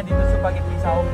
mayat ditusuk pakai pisau.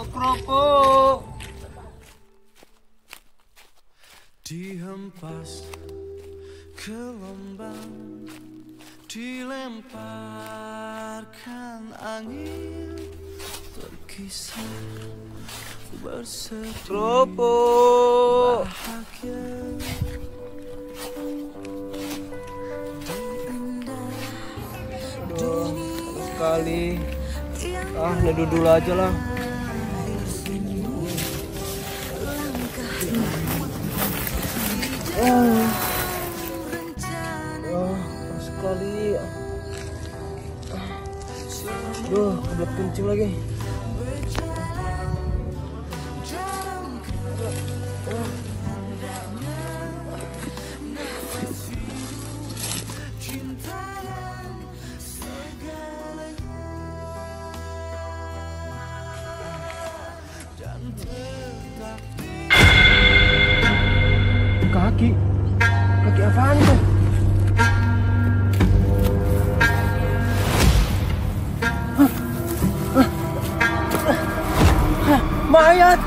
Kerupuk. Dihempas gelombang, dilemparkan angin, berkisar bersedih Kerupuk. bahagia. Aduh, panas sekali. Neduh dulu aja lah. Panas sekali. Duh, kebelet kencing lagi. Kaki apaan tuh? Mayat.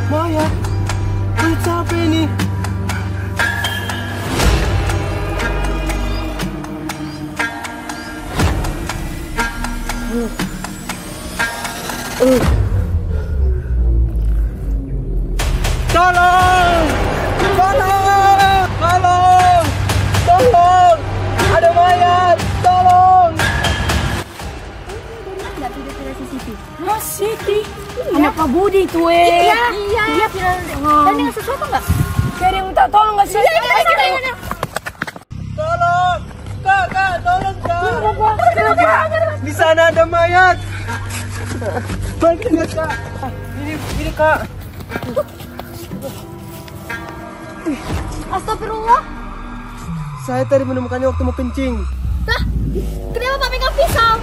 Mayat. Siapa ini? Tolong! Ada mayat! Tolong! Nggak tidak CCTV. Mas Siti, anak Pak Budi tuh Iya. Dan dengan sesuatu nggak? Kayak ada yang minta tolong nggak sih? Iya. Tolong! Kak, tolong Kak! Di sana ada mayat! Bantu nggak Kak? Ini Kak! Astagfirullah. Saya tadi menemukannya waktu mau kencing. Lah, kenapa Pak pegang pisau?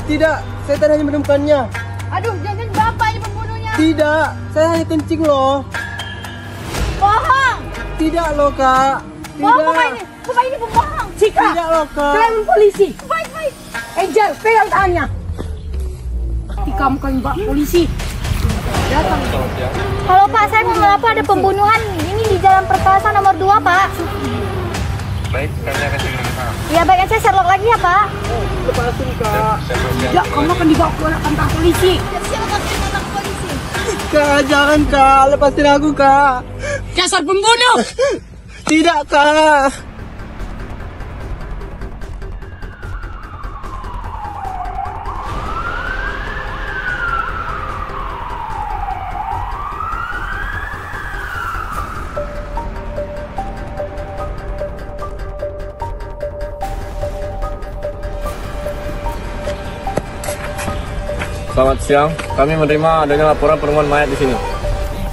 Tidak, saya tadi hanya menemukannya. Aduh, jangan Bapak ini pembunuhnya. Tidak, saya hanya kencing loh. Bohong. Tidak loh Kak. Bohong Bapak Tidak. ini. Bapak ini pembohong. Cika, Tidak loh Kak. telepon polisi. Baik. Angel, pegang tangannya. Kamu kan Mbak polisi. Datang. Halo Pak, saya mau melapor ada pembunuhan ini di Jalan Perkasa nomor 2 Pak. Baik, kami akan segera ke sana. Ya baik, saya Sherlock lagi ya Pak. Lepasin Kak. Tidak, kamu akan dibawa ke kantor polisi. Siapa kantor polisi? Kak, jangan Kak. Lepasin aku Kak. Dasar pembunuh. Tidak Kak. Selamat siang, kami menerima adanya laporan penemuan mayat di sini.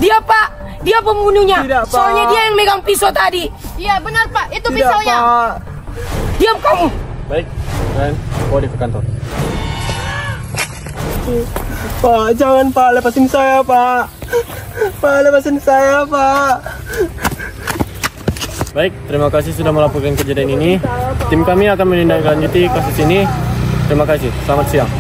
Dia Pak, dia pembunuhnya. Tidak, Pak. Soalnya dia yang megang pisau tadi. Iya benar Pak, itu Tidak pisaunya. Pak. Diam kamu. Baik, dan bawa dia ke kantor. Pak, jangan Pak. Lepasin saya Pak. Pak, lepasin saya Pak. Baik, terima kasih sudah melaporkan kejadian ini. Tim kami akan menindaklanjuti kasus ini. Terima kasih, selamat siang.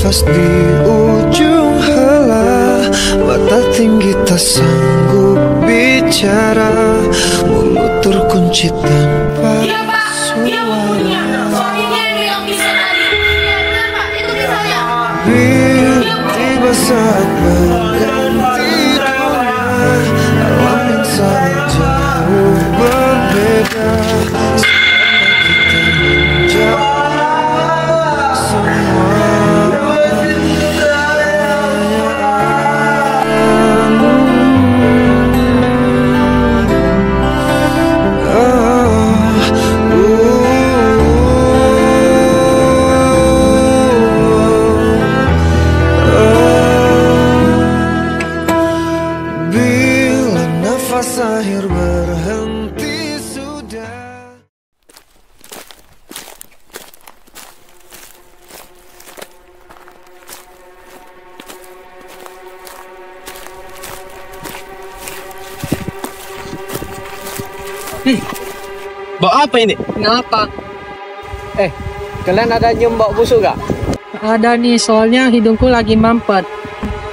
nafas di ujung hala, mata tinggi tak sanggup bicara, mulut terkunci tanpa Dia pak, dia pembunuhnya. Suaminya yang megang pisau tadi. Iya benar Pak, itu kisahnya. Bila tiba saat berganti dunia, alam yang sangat jauh berbeda. Kita menjawab semua bila nafas akhir berhenti sudah. Bawa apa ini? Kenapa? Kalian ada nyium bau busuk gak? Ada nih, soalnya hidungku lagi mampet.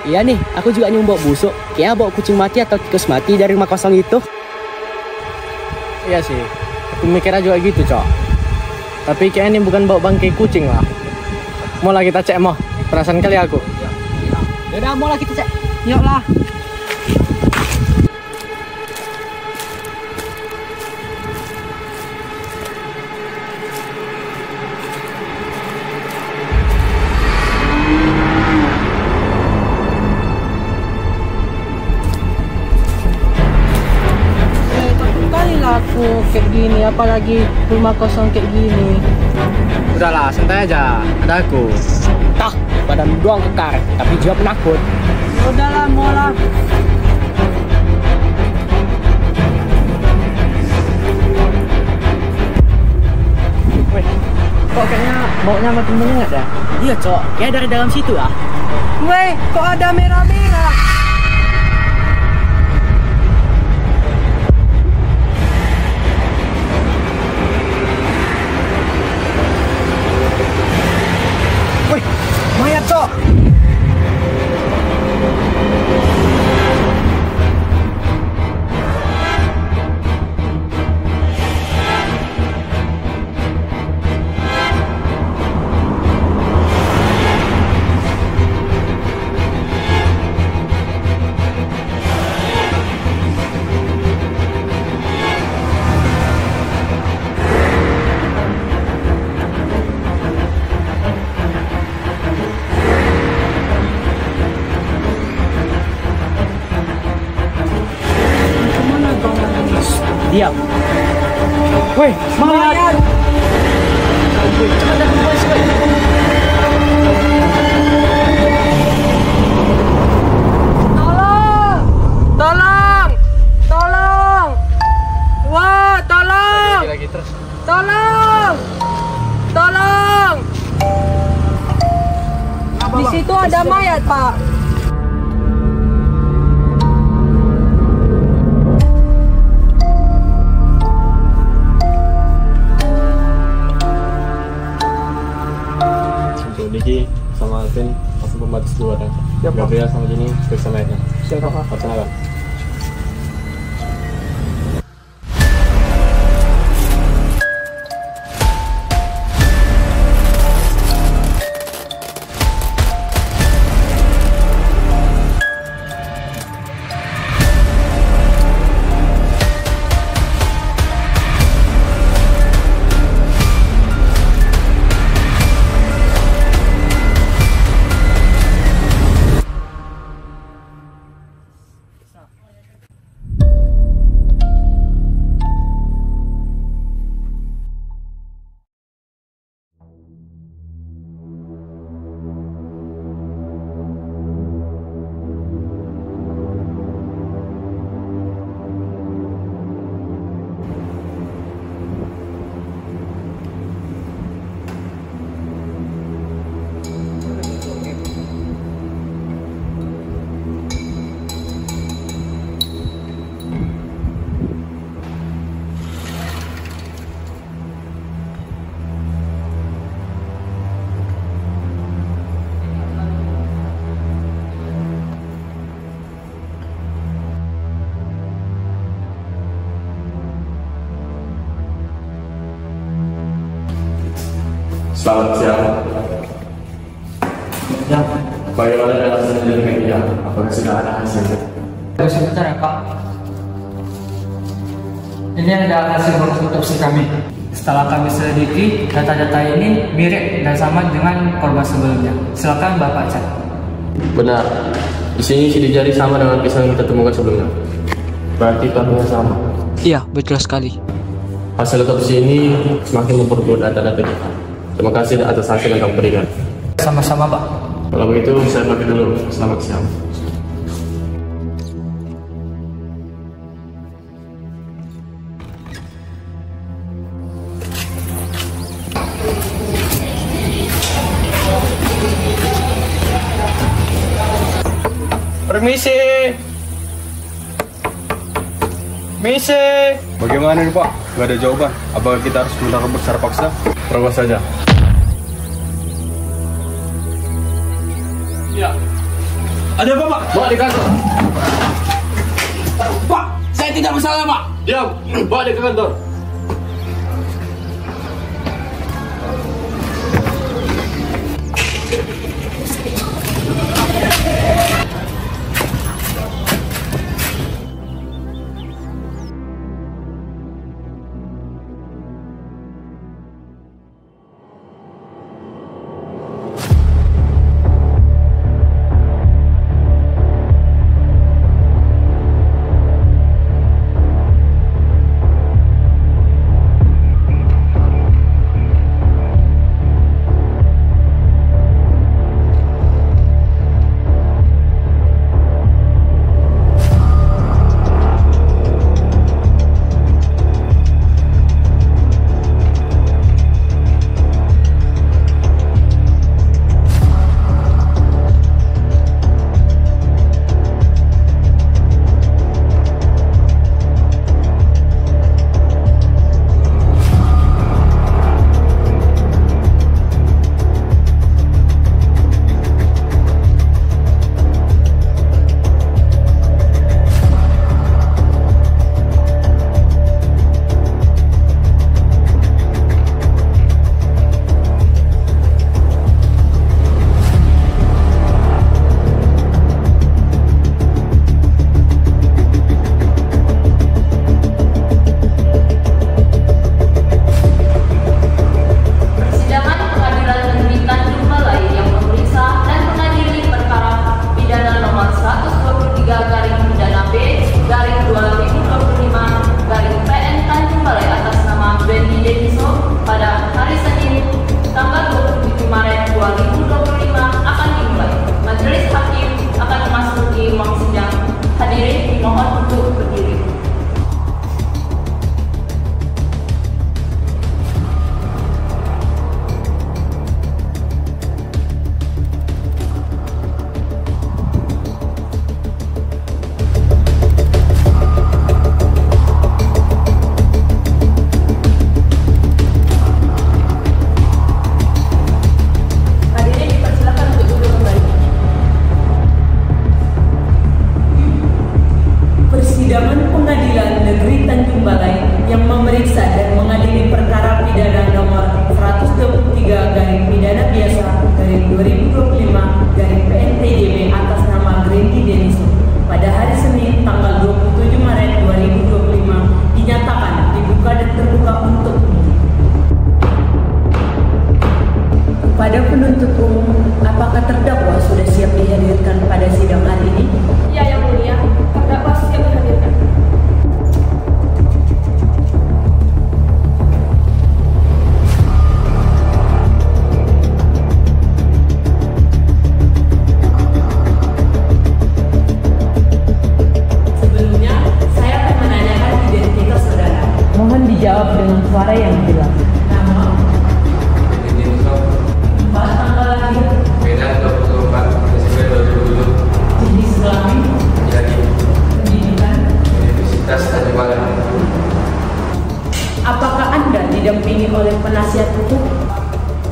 Iya nih, aku juga nyium bau busuk. Kayak bau kucing mati atau tikus mati dari rumah kosong itu. Iya sih, aku mikirnya juga gitu, Cok. Tapi kayaknya ini bukan bau bangkai kucing lah. Mau lah kita cek, mau? Perasaan kali aku. Yaudah, mau lah kita cek. Yuk lah. Kali lah aku kayak gini, apalagi rumah kosong kayak gini. Udahlah, santai aja. Ada aku. Tah, badan doang kekar, tapi jiwa penakut. Udahlah, mau lah. Kok kayaknya baunya makin menyengat ya? Iya, Cok. Kayak dari dalam situ ah. Weh, kok ada merah-merah? Mayat, Cok. Diam. Woi, mayat! Cepat dah, keluar sekali. Tolong! Tolong! Tolong! Wah, tolong! Lagi terus. Tolong! Tolong! Di situ ada mayat, Pak. Untuk Diki sama Alvin langsung pembatas dulu ada. Gabriel sama Jenny periksa mayatnya. Siapa, Pak? Laksanakan. Selamat siang. Ya, Bagaimana dengan hasil penyelidikan? Apakah sudah ada hasilnya? Tunggu sebentar ya Pak. Ini ada hasil otopsi kami. Setelah kami selidiki, data-data ini mirip dan sama dengan korban sebelumnya. Silakan Bapak cek. Benar. Di sini sidik jari sama dengan pisau yang kita temukan sebelumnya. Berarti pelakunya sama. Iya, betul sekali. Hasil otopsi ini semakin memperkuat data-data kita. Terima kasih atas hasil yang kamu berikan. Sama-sama Pak. Kalau begitu, saya pergi dulu. Selamat siang. Permisi. Misi. Bagaimana nih Pak? Gak ada jawaban. Apakah kita harus menangkap secara paksa? Terobos saja. Ya. Ada apa Pak? Bawa di kantor. Pak, saya tidak bersalah Pak. Diam. Bawa dia ke kantor.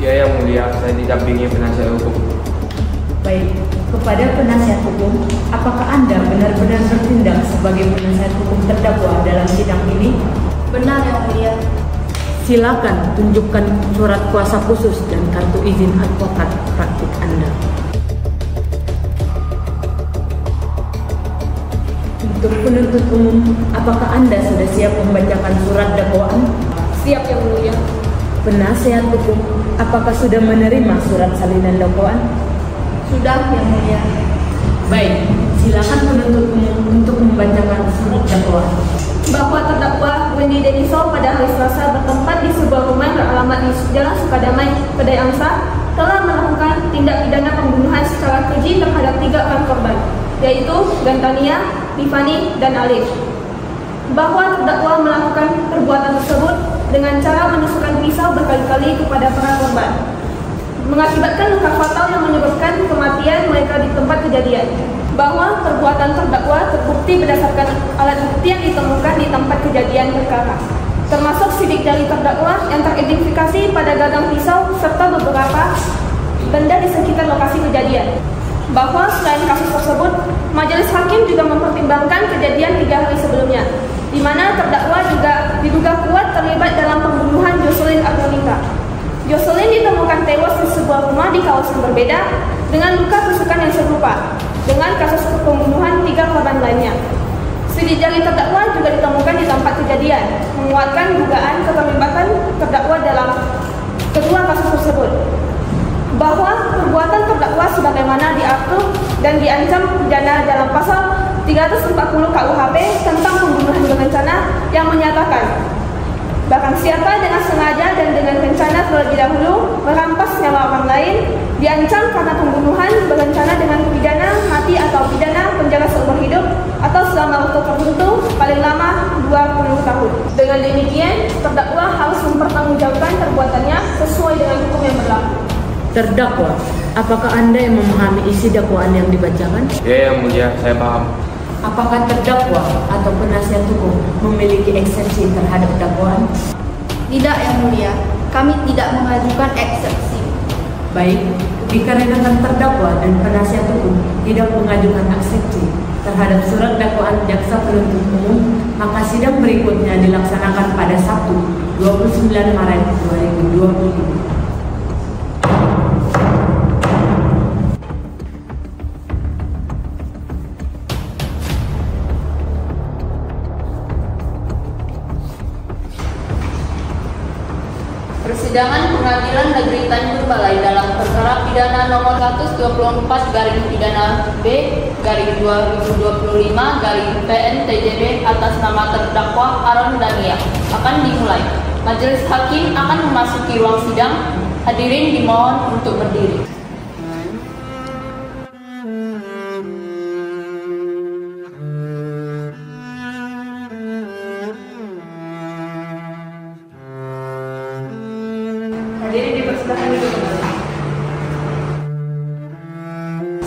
Ya, Yang Mulia, saya didampingi penasihat hukum. Baik, kepada penasihat hukum, apakah Anda benar-benar bertindak sebagai penasihat hukum terdakwa dalam sidang ini? Benar Yang Mulia. Silakan tunjukkan surat kuasa khusus dan kartu izin advokat praktik Anda. Untuk penuntut umum, apakah Anda sudah siap membacakan surat dakwaan? Siap Yang Mulia. Penasihat hukum, apakah sudah menerima surat salinan dakwaan? Sudah Yang Mulia. Baik, silakan penuntut umum untuk membacakan surat dakwaan. Bahwa terdakwa Wendy Deniso pada hari Selasa bertempat di sebuah rumah beralamat di Jalan Sukadamai, Kedai Angsa, telah melakukan tindak pidana pembunuhan secara keji terhadap 3 orang korban, yaitu Gantania, Tiffany, dan Alif. Bahwa terdakwa melakukan perbuatan tersebut dengan cara menusukkan pisau berkali-kali kepada para korban, mengakibatkan luka fatal yang menyebabkan kematian mereka di tempat kejadian. Bahwa perbuatan terdakwa terbukti berdasarkan alat bukti yang ditemukan di tempat kejadian perkara, termasuk sidik jari terdakwa yang teridentifikasi pada gagang pisau serta beberapa benda di sekitar lokasi kejadian. Bahwa selain kasus tersebut, majelis hakim juga mempertimbangkan kejadian 3 hari sebelumnya, di mana terdakwa juga diduga kuat terlibat dalam pembunuhan Jocelyn Agronika. Jocelyn ditemukan tewas di sebuah rumah di kawasan berbeda dengan luka tusukan yang serupa dengan kasus pembunuhan 3 korban lainnya. Sidik jari terdakwa juga ditemukan di tempat kejadian, menguatkan dugaan keterlibatan terdakwa dalam kedua kasus tersebut. Bahwa perbuatan terdakwa sebagaimana diatur dan diancam pidana dalam pasal 340 KUHP tentang pembunuhan berencana yang menyatakan bahkan siapa dengan sengaja dan dengan rencana terlebih dahulu merampas nyawa orang lain diancam karena pembunuhan berencana dengan pidana mati atau pidana penjara seumur hidup atau selama waktu tertentu paling lama 20 tahun. Dengan demikian, terdakwa harus mempertanggungjawabkan perbuatannya sesuai dengan hukum yang berlaku. Terdakwa, apakah Anda yang memahami isi dakwaan yang dibacakan? Ya Yang Mulia, saya paham. Apakah terdakwa atau penasihat hukum memiliki eksepsi terhadap dakwaan? Tidak Yang Mulia, kami tidak mengajukan eksepsi. Baik, dikarenakan terdakwa dan penasihat hukum tidak mengajukan eksepsi terhadap surat dakwaan jaksa penuntut umum, maka sidang berikutnya dilaksanakan pada Sabtu 29 Maret 2020. Persidangan Pengadilan Negeri Tanjung Balai dalam perkara pidana nomor 124/B/2025/PN-TJB atas nama terdakwa Aaron Daniel akan dimulai. Majelis hakim akan memasuki ruang sidang. Hadirin dimohon untuk berdiri.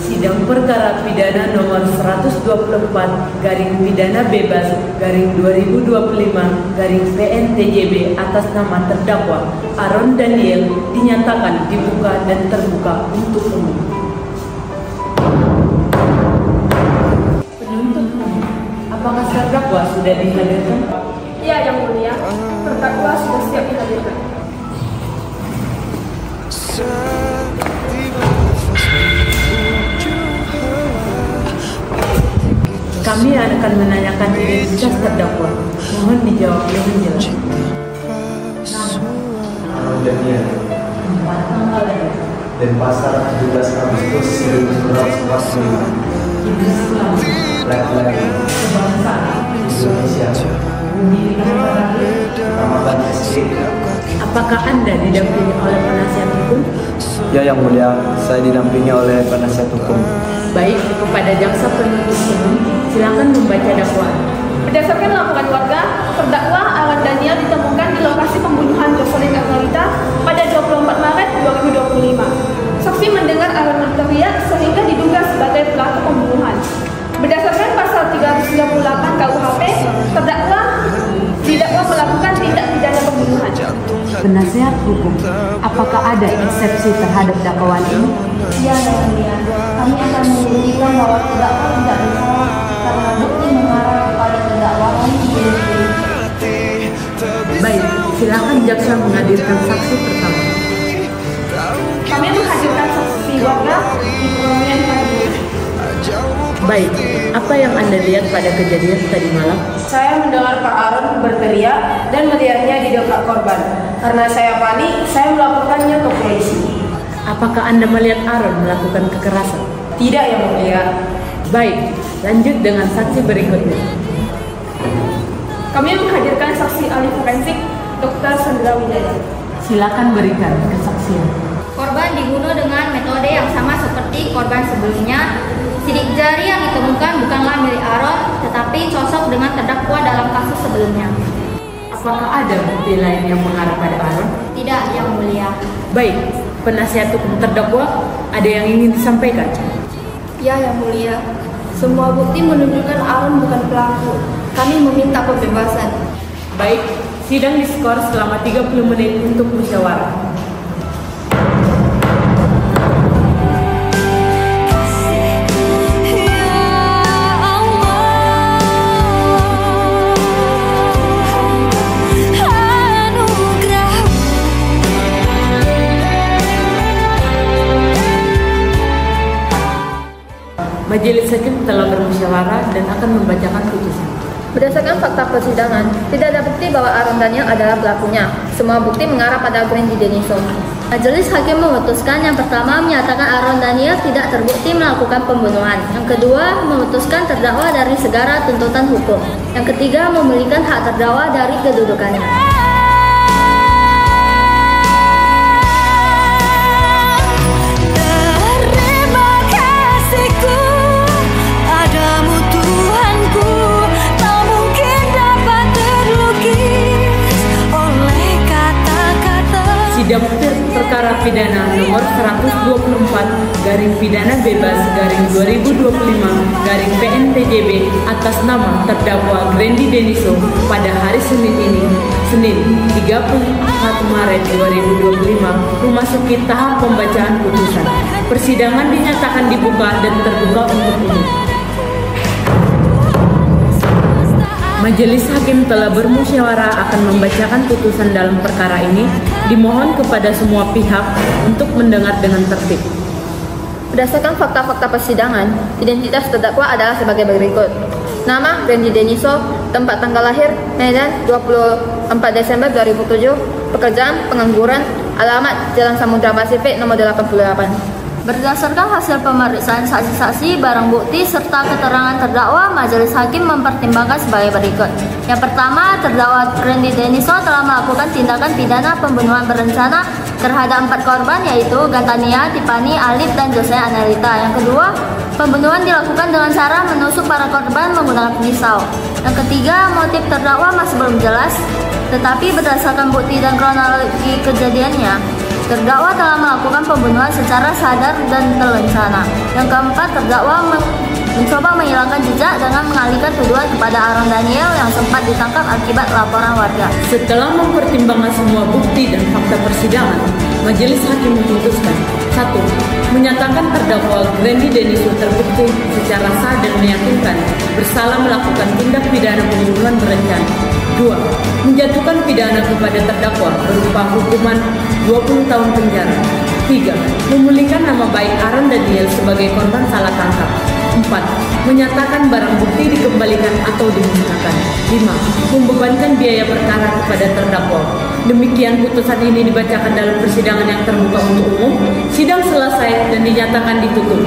Sidang perkara pidana nomor 124/Bebas/2025/PN-TJB atas nama terdakwa Aaron Daniel dinyatakan dibuka dan terbuka untuk umum. Penuntut umum, apakah terdakwa sudah dihadirkan? Ya Yang Mulia, terdakwa sudah siap dihadirkan. Kami akan menanyakan identitas terdakwa. Mohon dijawab dengan jelas. Aaron Daniel. Denpasar 17 Agustus 1945. Laki-laki. Indonesia. Ramadan SD. Apakah Anda didampingi oleh penasihat hukum? Ya Yang Mulia, saya didampingi oleh penasihat hukum. Baik, kepada jaksa penuntut umum, silakan membaca dakwaan. Berdasarkan laporan warga, terdakwa Aaron Daniel ditemukan di lokasi pembunuhan Jocelyn Agronika pada 24 Maret 2025. Saksi mendengar Aaron berteriak sehingga diduga sebagai pelaku pembunuhan. Berdasarkan pasal 338 KUHP, terdakwa didakwa melakukan tindak pidana pembunuhan. Penasihat hukum, apakah ada eksepsi terhadap dakwaan ini? Ya Yang Mulia, kami akan membuktikan bahwa terdakwa tidak bersalah karena bukti mengarah kepada terdakwa lain. Baik, Silakan jaksa menghadirkan saksi pertama. Kami menghadirkan saksi warga di pengajian pagi. Baik, apa yang Anda lihat pada kejadian tadi malam? Saya mendengar Pak Aron berteriak dan melihatnya di dekat korban. Karena saya panik, saya melaporkannya ke polisi. Apakah Anda melihat Aron melakukan kekerasan? Tidak, Yang Mulia. Baik, lanjut dengan saksi berikutnya. Kami menghadirkan saksi ahli forensik Dr. Sandra Wijaya. Silakan berikan kesaksian. Korban dibunuh dengan metode yang sama seperti korban sebelumnya. Sidik jari yang ditemukan bukanlah milik Aron, tetapi cocok dengan terdakwa dalam kasus sebelumnya. Apakah ada bukti lain yang mengarah pada Aron? Tidak, Yang Mulia. Baik, penasihat hukum terdakwa, ada yang ingin disampaikan? Ya, Yang Mulia. Semua bukti menunjukkan Aron bukan pelaku. Kami meminta pembebasan. Baik, sidang diskor selama 30 menit untuk musyawarah. Majelis Hakim telah bermusyawarah dan akan membacakan putusan. Berdasarkan fakta persidangan, tidak ada bukti bahwa Aron Daniel adalah pelakunya. Semua bukti mengarah pada Grandy Deniso. Majelis Hakim memutuskan yang pertama menyatakan Aron Daniel tidak terbukti melakukan pembunuhan. Yang kedua, memutuskan terdakwa dari segala tuntutan hukum. Yang ketiga, memulihkan hak terdakwa dari kedudukannya. Sidang perkara pidana nomor 124/pidana bebas/2025/PNTJB atas nama terdakwa Grandy Deniso pada hari Senin ini, Senin 31 Maret 2025, memasuki tahap pembacaan putusan. Persidangan dinyatakan dibuka dan terbuka untuk umum. Majelis Hakim telah bermusyawarah akan membacakan putusan dalam perkara ini. Dimohon kepada semua pihak untuk mendengar dengan tertib. Berdasarkan fakta-fakta persidangan, identitas terdakwa adalah sebagai berikut. Nama Grandy Deniso, tempat tanggal lahir Medan 24 Desember 2007, pekerjaan pengangguran, alamat Jalan Samudra Pasifik nomor 88. Berdasarkan hasil pemeriksaan saksi-saksi, barang bukti, serta keterangan terdakwa, Majelis Hakim mempertimbangkan sebagai berikut. Yang pertama, terdakwa Grandy Deniso telah melakukan tindakan pidana pembunuhan berencana terhadap 4 korban, yaitu Gantania, Tiffany, Alif, dan Jose Anelita. Yang kedua, pembunuhan dilakukan dengan cara menusuk para korban menggunakan pisau. Yang ketiga, motif terdakwa masih belum jelas, tetapi berdasarkan bukti dan kronologi kejadiannya, terdakwa telah melakukan pembunuhan secara sadar dan terencana. Yang keempat, terdakwa mencoba menghilangkan jejak dengan mengalihkan tuduhan kepada Aron Daniel yang sempat ditangkap akibat laporan warga. Setelah mempertimbangkan semua bukti dan fakta persidangan, Majelis Hakim memutuskan: 1. Menyatakan terdakwa Grandy Deniso terbukti secara sah dan meyakinkan bersalah melakukan tindak pidana pembunuhan berencana. 2. Menjatuhkan pidana kepada terdakwa berupa hukuman 20 tahun penjara. 3. Memulihkan nama baik Aron Daniel sebagai korban salah tangkap. 4. Menyatakan barang bukti dikembalikan atau dimusnahkan. 5. Membebankan biaya perkara kepada terdakwa. Demikian putusan ini dibacakan dalam persidangan yang terbuka untuk umum. Sidang selesai dan dinyatakan ditutup.